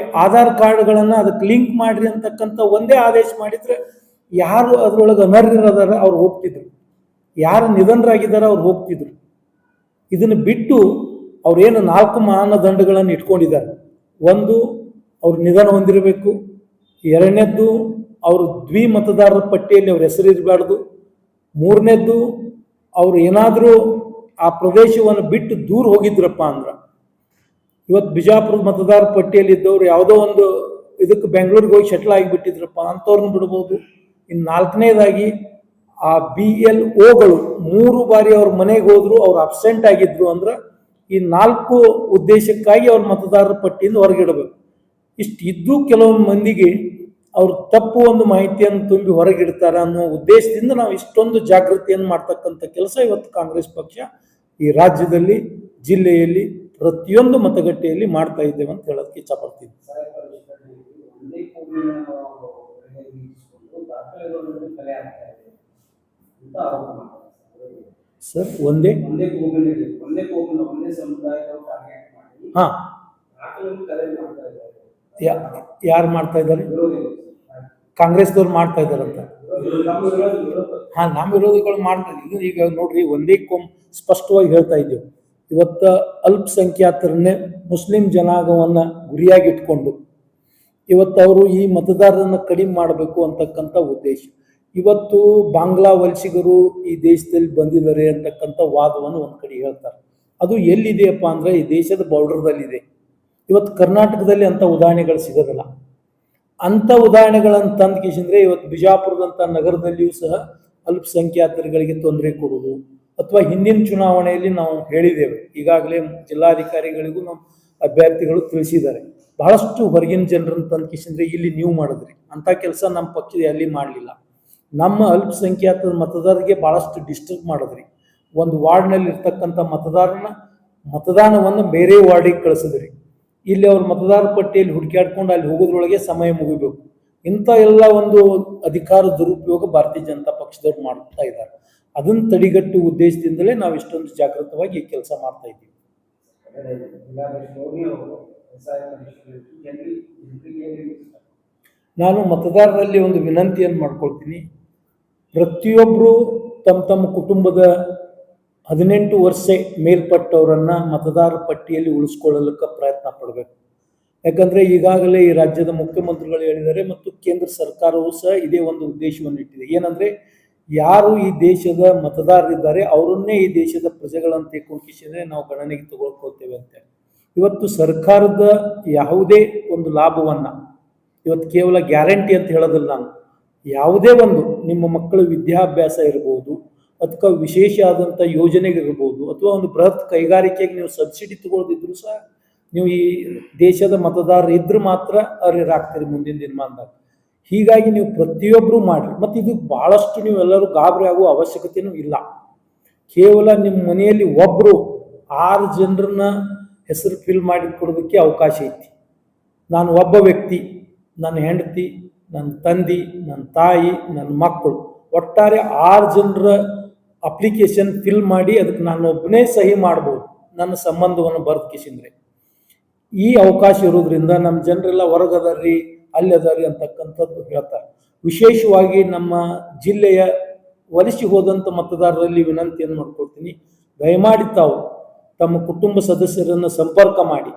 [SPEAKER 2] ಆಧಾರ್ ಕಾರ್ಡ್ಗಳನ್ನು ಅದಕ್ಕೆ ಲಿಂಕ್ ಮಾಡ್ರಿ ಅಂತಕ್ಕಂಥ ಒಂದೇ ಆದೇಶ ಮಾಡಿದರೆ ಯಾರು ಅದರೊಳಗೆ ಅನರ್ಹರಿದಾರ ಅವ್ರು ಹೋಗ್ತಿದ್ರು, ಯಾರು ನಿಧನರಾಗಿದ್ದಾರೆ ಅವ್ರು ಹೋಗ್ತಿದ್ರು. ಇದನ್ನು ಬಿಟ್ಟು ಅವ್ರೇನು 4 ಮಾನದಂಡಗಳನ್ನು ಇಟ್ಕೊಂಡಿದ್ದಾರೆ. ಒಂದು, ಅವ್ರು ನಿಧನ ಹೊಂದಿರಬೇಕು. ಎರಡನೇದ್ದು, ಅವರು ಮತದಾರರ ಪಟ್ಟಿಯಲ್ಲಿ ಅವ್ರ ಹೆಸರು ಇರಬಾರ್ದು. ಮೂರನೇದ್ದು, ಅವರು ಏನಾದರೂ ಆ ಪ್ರದೇಶವನ್ನು ಬಿಟ್ಟು ದೂರ ಹೋಗಿದ್ರಪ್ಪ ಅಂದ್ರೆ, ಇವತ್ತು ಬಿಜಾಪುರ ಮತದಾರ ಪಟ್ಟಿಯಲ್ಲಿ ಇದ್ದವ್ರು ಯಾವುದೋ ಒಂದು ಇದಕ್ಕೆ ಬೆಂಗಳೂರಿಗೆ ಹೋಗಿ ಸೆಟ್ಲ್ ಆಗಿಬಿಟ್ಟಿದ್ರಪ್ಪ ಅಂಥವ್ರನ್ನ ಬಿಡ್ಬೋದು. ಇನ್ನು 4ನೇದಾಗಿ ಆ BLOಗಳು 3 ಬಾರಿ ಅವ್ರ ಮನೆಗೆ ಹೋದ್ರು, ಅವ್ರು ಅಬ್ಸೆಂಟ್ ಆಗಿದ್ರು ಅಂದ್ರೆ ಈ 4 ಉದ್ದೇಶಕ್ಕಾಗಿ ಅವ್ರ ಮತದಾರರ ಪಟ್ಟಿಯಿಂದ ಹೊರಗಿಡಬೇಕು. ಇಷ್ಟು ಕೆಲವೊಂದು ಮಂದಿಗೆ ಅವ್ರು ತಪ್ಪು ಒಂದು ಮಾಹಿತಿಯನ್ನು ತುಂಬಿ ಹೊರಗಿಡ್ತಾರೆ ಅನ್ನೋ ಉದ್ದೇಶದಿಂದ ನಾವು ಇಷ್ಟೊಂದು ಜಾಗೃತಿಯನ್ನು ಮಾಡ್ತಕ್ಕಂಥ ಕೆಲಸ ಇವತ್ತು ಕಾಂಗ್ರೆಸ್ ಪಕ್ಷ ಈ ರಾಜ್ಯದಲ್ಲಿ, ಜಿಲ್ಲೆಯಲ್ಲಿ, ಪ್ರತಿಯೊಂದು ಮತಗಟ್ಟೆಯಲ್ಲಿ ಮಾಡ್ತಾ ಇದ್ದೇವೆ ಅಂತ ಹೇಳೋದಕ್ಕೆ ಇಷ್ಟಪಡ್ತೀನಿ.
[SPEAKER 3] ಸಹಾಯ ಪರಿಷತ್ತಲ್ಲಿ ಒಂದೇ ಕೂಗಿನ ಇರಿಸಿಕೊಂಡು ದಾಖಲೆಗಳನ್ನು ಕಲೆ ಆಗ್ತಾ ಇದೆ ಅಂತ ಆರೋಪ ಮಾಡ್ತಾರೆ.
[SPEAKER 2] ಸರ್ ಒಂದೇ
[SPEAKER 3] ಒಂದೇ ಸಮುದಾಯದವರು ಟಾರ್ಗೆಟ್ ಮಾಡಿ
[SPEAKER 2] ಹಾಂ
[SPEAKER 3] ದಾಖಲೆಯನ್ನು ಕಲೆ ಮಾಡ್ತಾ ಇದ್ದಾರೆ.
[SPEAKER 2] ಯಾರು ಮಾಡ್ತಾ ಇದ್ದಾರೆ?
[SPEAKER 3] ವಿರೋಧಿಗಳು.
[SPEAKER 2] ಕಾಂಗ್ರೆಸ್ದವ್ರು ಮಾಡ್ತಾ ಇದ್ದಾರಂತ.
[SPEAKER 3] ನಮ್ಮ ವಿರೋಧಿಗಳು.
[SPEAKER 2] ಹಾಂ, ನಮ್ಮ ವಿರೋಧಿಗಳು ಮಾಡ್ತಾ ಇದ್ದೀವಿ. ಈಗ ನೋಡ್ರಿ, ಒಂದೇ ಸ್ಪಷ್ಟವಾಗಿ ಹೇಳ್ತಾ ಇದ್ದೇವೆ. ಇವತ್ತು ಅಲ್ಪಸಂಖ್ಯಾತರನ್ನೇ ಮುಸ್ಲಿಂ ಜನಾಂಗವನ್ನು ಗುರಿಯಾಗಿ ಇಟ್ಕೊಂಡು ಇವತ್ತು ಅವರು ಈ ಮತದಾರರನ್ನು ಕಡಿಮೆ ಮಾಡಬೇಕು ಅಂತಕ್ಕಂಥ ಉದ್ದೇಶ. ಇವತ್ತು ಬಾಂಗ್ಲಾ ವಲಸಿಗರು ಈ ದೇಶದಲ್ಲಿ ಬಂದಿದ್ದಾರೆ ಅಂತಕ್ಕಂಥ ವಾದವನ್ನು ಒಂದು ಕಡೆ ಹೇಳ್ತಾರೆ. ಅದು ಎಲ್ಲಿದೆಯಪ್ಪ ಅಂದರೆ ಈ ದೇಶದ ಬಾರ್ಡರ್ದಲ್ಲಿದೆ. ಇವತ್ತು ಕರ್ನಾಟಕದಲ್ಲಿ ಅಂಥ ಉದಾಹರಣೆಗಳು ಸಿಗೋದಿಲ್ಲ. ಅಂಥ ಉದಾಹರಣೆಗಳನ್ನು ತಂದುಕಿಸಿದ್ರೆ ಇವತ್ತು ಬಿಜಾಪುರದಂಥ ನಗರದಲ್ಲಿಯೂ ಸಹ ಅಲ್ಪಸಂಖ್ಯಾತರುಗಳಿಗೆ ತೊಂದರೆ ಕೊಡುವುದು, ಅಥವಾ ಹಿಂದಿನ ಚುನಾವಣೆಯಲ್ಲಿ ನಾವು ಹೇಳಿದ್ದೇವೆ, ಈಗಾಗಲೇ ಜಿಲ್ಲಾಧಿಕಾರಿಗಳಿಗೂ ನಮ್ಮ ಅಭ್ಯರ್ಥಿಗಳು ತಿಳಿಸಿದ್ದಾರೆ, ಬಹಳಷ್ಟು ಹೊರಗಿನ ಜನರನ್ನು ತಂದುಕಿಸಿದ್ರೆ ಇಲ್ಲಿ ನೀವು ಮಾಡಿದ್ರಿ, ಅಂಥ ಕೆಲಸ ನಮ್ಮ ಪಕ್ಷದ ಎಲ್ಲಿ ಮಾಡಲಿಲ್ಲ. ನಮ್ಮ ಅಲ್ಪಸಂಖ್ಯಾತ ಮತದಾರರಿಗೆ ಭಾಳಷ್ಟು ಡಿಸ್ಟರ್ಬ್ ಮಾಡಿದ್ರಿ. ಒಂದು ವಾರ್ಡ್ನಲ್ಲಿ ಇರ್ತಕ್ಕಂಥ ಮತದಾನವನ್ನು ಬೇರೆ ವಾರ್ಡಿಗೆ ಕಳಿಸಿದ್ರಿ. ಇಲ್ಲಿ ಅವ್ರ ಮತದಾರ ಪಟ್ಟಿಯಲ್ಲಿ ಹುಡುಕಾಡ್ಕೊಂಡು ಅಲ್ಲಿ ಹೋಗೋದ್ರೊಳಗೆ ಸಮಯ ಮುಗಿಬೇಕು. ಇಂಥ ಎಲ್ಲ ಒಂದು ಅಧಿಕಾರ ದುರುಪಯೋಗ ಭಾರತೀಯ ಜನತಾ ಪಕ್ಷದವ್ರು ಮಾಡ್ತಾ ಇದ್ದಾರೆ. ಅದನ್ನು ತಡೆಗಟ್ಟುವ ಉದ್ದೇಶದಿಂದಲೇ ನಾವು ಇಷ್ಟೊಂದು ಜಾಗೃತವಾಗಿ ಈ ಕೆಲಸ ಮಾಡ್ತಾ ಇದ್ದೀವಿ. ನಾನು ಮತದಾರರಲ್ಲಿ ಒಂದು ವಿನಂತಿಯನ್ನು ಮಾಡ್ಕೊಳ್ತೀನಿ. ಪ್ರತಿಯೊಬ್ಬರು ತಮ್ಮ ಕುಟುಂಬದ 18 ವರ್ಷ ಮೇಲ್ಪಟ್ಟವರನ್ನು ಮತದಾರ ಪಟ್ಟಿಯಲ್ಲಿ ಉಳಿಸ್ಕೊಳ್ಳಲಿಕ್ಕೆ ಪ್ರಯತ್ನ ಪಡಬೇಕು. ಯಾಕಂದರೆ ಈಗಾಗಲೇ ಈ ರಾಜ್ಯದ ಮುಖ್ಯಮಂತ್ರಿಗಳು ಹೇಳಿದ್ದಾರೆ ಮತ್ತು ಕೇಂದ್ರ ಸರ್ಕಾರವೂ ಸಹ ಇದೇ ಒಂದು ಉದ್ದೇಶವನ್ನು ಇಟ್ಟಿದೆ. ಏನಂದರೆ, ಯಾರು ಈ ದೇಶದ ಮತದಾರರಿದ್ದಾರೆ ಅವರನ್ನೇ ಈ ದೇಶದ ಪ್ರಜೆಗಳಂತ ತಿಳ್ಕೊಂಡಿಸಿದ್ರೆ ನಾವು ಗಣನೆಗೆ ತಗೊಳ್ಕೊಳ್ತೇವೆ ಅಂತೇಳಿ. ಇವತ್ತು ಸರ್ಕಾರದ ಯಾವುದೇ ಒಂದು ಲಾಭವನ್ನು, ಇವತ್ತು ಕೇವಲ ಗ್ಯಾರಂಟಿ ಅಂತ ಹೇಳೋದಿಲ್ಲ ನಾನು, ಯಾವುದೇ ಒಂದು ನಿಮ್ಮ ಮಕ್ಕಳ ವಿದ್ಯಾಭ್ಯಾಸ ಇರ್ಬೋದು, ಅಥವಾ ವಿಶೇಷ ಆದಂಥ ಯೋಜನೆಗಳಿರ್ಬೋದು, ಅಥವಾ ಒಂದು ಬೃಹತ್ ಕೈಗಾರಿಕೆಗೆ ನೀವು ಸಬ್ಸಿಡಿ ತಗೊಳ್ದಿದ್ರು ಸಹ ನೀವು ಈ ದೇಶದ ಮತದಾರರು ಇದ್ರೆ ಮಾತ್ರ ಅರ್ಹರಾಗ್ತೀರಿ ಮುಂದಿನ ದಿನಮಾನದಾಗ. ಹೀಗಾಗಿ ನೀವು ಪ್ರತಿಯೊಬ್ಬರು ಮಾಡಿ. ಮತ್ತು ಇದು ಭಾಳಷ್ಟು ನೀವೆಲ್ಲರೂ ಗಾಬರಿ ಆಗುವ ಅವಶ್ಯಕತೆಯೂ ಇಲ್ಲ. ಕೇವಲ ನಿಮ್ಮ ಮನೆಯಲ್ಲಿ ಒಬ್ಬರು 6 ಜನರನ್ನ ಹೆಸರು ಫಿಲ್ ಮಾಡಿ ಕೊಡೋದಕ್ಕೆ ಅವಕಾಶ ಐತಿ. ನಾನು ಒಬ್ಬ ವ್ಯಕ್ತಿ, ನನ್ನ ಹೆಂಡತಿ, ನನ್ನ ತಂದೆ, ನನ್ನ ತಾಯಿ, ನನ್ನ ಮಕ್ಕಳು, ಒಟ್ಟಾರೆ 6 ಜನರ ಅಪ್ಲಿಕೇಶನ್ ಫಿಲ್ ಮಾಡಿ ಅದಕ್ಕೆ ನಾನು ಒಬ್ಬನೇ ಸಹಿ ಮಾಡ್ಬೋದು, ನನ್ನ ಸಂಬಂಧವನ್ನು ಬರೆದುಕಿಸಿದ್ರೆ. ಈ ಅವಕಾಶ ಇರೋದ್ರಿಂದ ನಮ್ಮ ಜನರೆಲ್ಲ ಹೊರಗದಾರ್ರಿ, ಅಲ್ಲಿ ಅದಾರಿ ಅಂತಕ್ಕಂಥದ್ದು ಹೇಳ್ತಾರೆ. ವಿಶೇಷವಾಗಿ ನಮ್ಮ ಜಿಲ್ಲೆಯ ವಲಸೆ ಹೋದಂಥ ಮತದಾರರಲ್ಲಿ ವಿನಂತಿಯನ್ನು ಮಾಡ್ಕೊಳ್ತೀನಿ, ದಯಮಾಡಿ ತಾವು ತಮ್ಮ ಕುಟುಂಬ ಸದಸ್ಯರನ್ನು ಸಂಪರ್ಕ ಮಾಡಿ.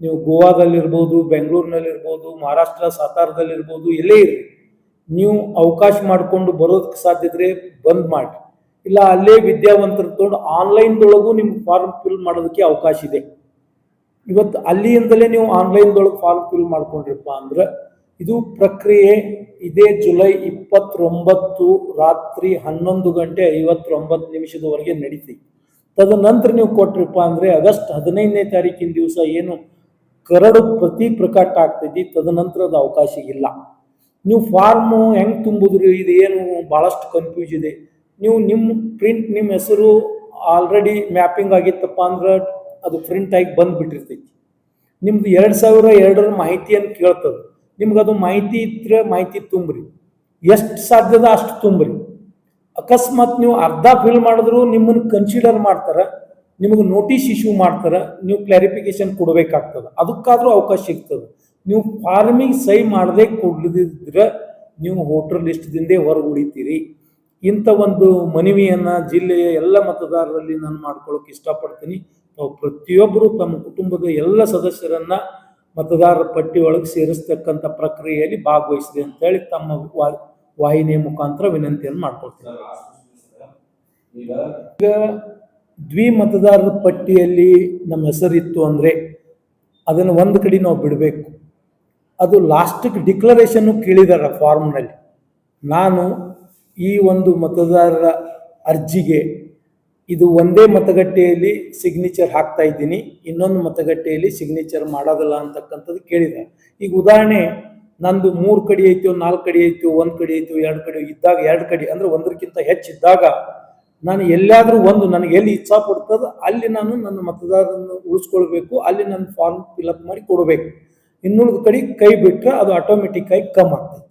[SPEAKER 2] ನೀವು ಗೋವಾದಲ್ಲಿರ್ಬೋದು, ಬೆಂಗಳೂರಿನಲ್ಲಿರ್ಬೋದು, ಮಹಾರಾಷ್ಟ್ರ ಸಾತಾರದಲ್ಲಿರ್ಬೋದು, ಎಲ್ಲೇ ಇರಿ, ನೀವು ಅವಕಾಶ ಮಾಡಿಕೊಂಡು ಬರೋದಕ್ಕೆ ಸಾಧ್ಯತೆ ಬಂದ್ ಮಾಡಿ. ಇಲ್ಲ ಅಲ್ಲೇ ವಿದ್ಯಾವಂತರು ತೊಗೊಂಡು ಆನ್ಲೈನ್ದೊಳಗೂ ನಿಮ್ಗೆ ಫಾರ್ಮ್ ಫಿಲ್ ಮಾಡೋದಕ್ಕೆ ಅವಕಾಶ ಇದೆ. ಇವತ್ತು ಅಲ್ಲಿಂದಲೇ ನೀವು ಆನ್ಲೈನ್ದೊಳಗೆ ಫಾರ್ಮ್ ಫಿಲ್ ಮಾಡ್ಕೊಂಡ್ರಪ್ಪ ಅಂದ್ರೆ ಇದು ಪ್ರಕ್ರಿಯೆ ಇದೇ ಜುಲೈ 29 ರಾತ್ರಿ 11:59 ನಡೀತಿ. ತದನಂತರ ನೀವು ಕೊಟ್ರಪ್ಪ ಅಂದರೆ ಆಗಸ್ಟ್ 15ನೇ ತಾರೀಕಿನ ದಿವಸ ಏನು ಕರಡು ಪ್ರತಿ ಪ್ರಕಟ ಆಗ್ತೈತಿ, ತದನಂತರದ ಅವಕಾಶ ಇಲ್ಲ. ನೀವು ಫಾರ್ಮು ಹೆಂಗೆ ತುಂಬಿದ್ರಿ, ಇದು ಏನು ಭಾಳಷ್ಟು ಕನ್ಫ್ಯೂಸ್ ಇದೆ. ನೀವು ನಿಮ್ಮ ಹೆಸರು ಆಲ್ರೆಡಿ ಮ್ಯಾಪಿಂಗ್ ಆಗಿತ್ತಪ್ಪ ಅಂದ್ರೆ ಅದು ಪ್ರಿಂಟ್ ಆಗಿ ಬಂದುಬಿಟ್ಟಿರ್ತೈತಿ. ನಿಮ್ದು 2002ರ ಮಾಹಿತಿಯನ್ನು ಕೇಳ್ತದೆ. ನಿಮ್ಗೆ ಅದು ಮಾಹಿತಿ ಇದ್ರೆ ಮಾಹಿತಿ ತುಂಬ್ರಿ, ಎಷ್ಟು ಸಾಧ್ಯದ ಅಷ್ಟು ತುಂಬ್ರಿ. ಅಕಸ್ಮಾತ್ ನೀವು ಅರ್ಧ ಫಿಲ್ ಮಾಡಿದ್ರು ನಿಮ್ಮನ್ನು ಕನ್ಸಿಡರ್ ಮಾಡ್ತಾರೆ, ನಿಮಗೆ ನೋಟಿಸ್ ಇಶ್ಯೂ ಮಾಡ್ತಾರೆ, ನೀವು ಕ್ಲಾರಿಫಿಕೇಶನ್ ಕೊಡಬೇಕಾಗ್ತದೆ. ಅದಕ್ಕಾದರೂ ಅವಕಾಶ ಸಿಗ್ತದೆ. ನೀವು ಫಾರ್ಮಿಗೆ ಸಹಿ ಮಾಡದೆ ಕೊಡದಿದ್ರೆ ನೀವು ವೋಟರ್ ಲಿಸ್ಟ್ದಿಂದೇ ಹೊರಗೆ ಉಳಿತೀರಿ. ಇಂಥ ಒಂದು ಮನವಿಯನ್ನು ಜಿಲ್ಲೆಯ ಎಲ್ಲ ಮತದಾರರಲ್ಲಿ ನಾನು ಮಾಡ್ಕೊಳ್ಳೋಕೆ ಇಷ್ಟಪಡ್ತೀನಿ. ನಾವು ಪ್ರತಿಯೊಬ್ಬರು ತಮ್ಮ ಕುಟುಂಬದ ಎಲ್ಲ ಸದಸ್ಯರನ್ನ ಮತದಾರರ ಪಟ್ಟಿ ಒಳಗೆ ಸೇರಿಸ್ತಕ್ಕಂಥ ಪ್ರಕ್ರಿಯೆಯಲ್ಲಿ ಭಾಗವಹಿಸಿದೆ ಅಂತೇಳಿ ತಮ್ಮ ವಾಹಿನಿಯ ಮುಖಾಂತರ ವಿನಂತಿಯನ್ನು ಮಾಡ್ಕೊಳ್ತೀನಿ. ಈಗ ಮತದಾರರ ಪಟ್ಟಿಯಲ್ಲಿ ನಮ್ಮ ಹೆಸರಿತ್ತು ಅಂದರೆ ಅದನ್ನು ಒಂದು ಕಡೆ ನಾವು ಬಿಡಬೇಕು. ಅದು ಲಾಸ್ಟಿಗೆ ಡಿಕ್ಲರೇಷನ್ನು ಕೇಳಿದಾರೆ ಫಾರ್ಮ್ನಲ್ಲಿ. ನಾನು ಈ ಒಂದು ಮತದಾರರ ಅರ್ಜಿಗೆ ಇದು ಒಂದೇ ಮತಗಟ್ಟೆಯಲ್ಲಿ ಸಿಗ್ನೇಚರ್ ಹಾಕ್ತಾ ಇದ್ದೀನಿ, ಇನ್ನೊಂದು ಮತಗಟ್ಟೆಯಲ್ಲಿ ಸಿಗ್ನೇಚರ್ ಮಾಡೋದಿಲ್ಲ ಅಂತಕ್ಕಂಥದ್ದು ಕೇಳಿದೆ. ಈಗ ಉದಾಹರಣೆ, ನಂದು 3 ಕಡೆ ಐತೋ, 4 ಕಡೆ ಐತೋ, 1 ಕಡೆ ಐತೋ, 2 ಕಡೆ ಇದ್ದಾಗ 2 ಕಡೆ ಅಂದರೆ 1ಕ್ಕಿಂತ ಹೆಚ್ಚಿದ್ದಾಗ ನಾನು ಎಲ್ಲಾದರೂ ಒಂದು ನನಗೆ ಎಲ್ಲಿ ಇಚ್ಛಾ ಪಡ್ತದ ಅಲ್ಲಿ ನಾನು ನನ್ನ ಮತದಾರರನ್ನು ಉಳಿಸ್ಕೊಳ್ಬೇಕು, ಅಲ್ಲಿ ನನ್ನ ಫಾರ್ಮ್ ಫಿಲಪ್ ಮಾಡಿ ಕೊಡಬೇಕು. ಇನ್ನುಳಿದ ಕಡೆ ಕೈ ಬಿಟ್ಟರೆ ಅದು ಆಟೋಮೆಟಿಕ್ ಆಗಿ ಕಮ್ ಆಗ್ತದೆ.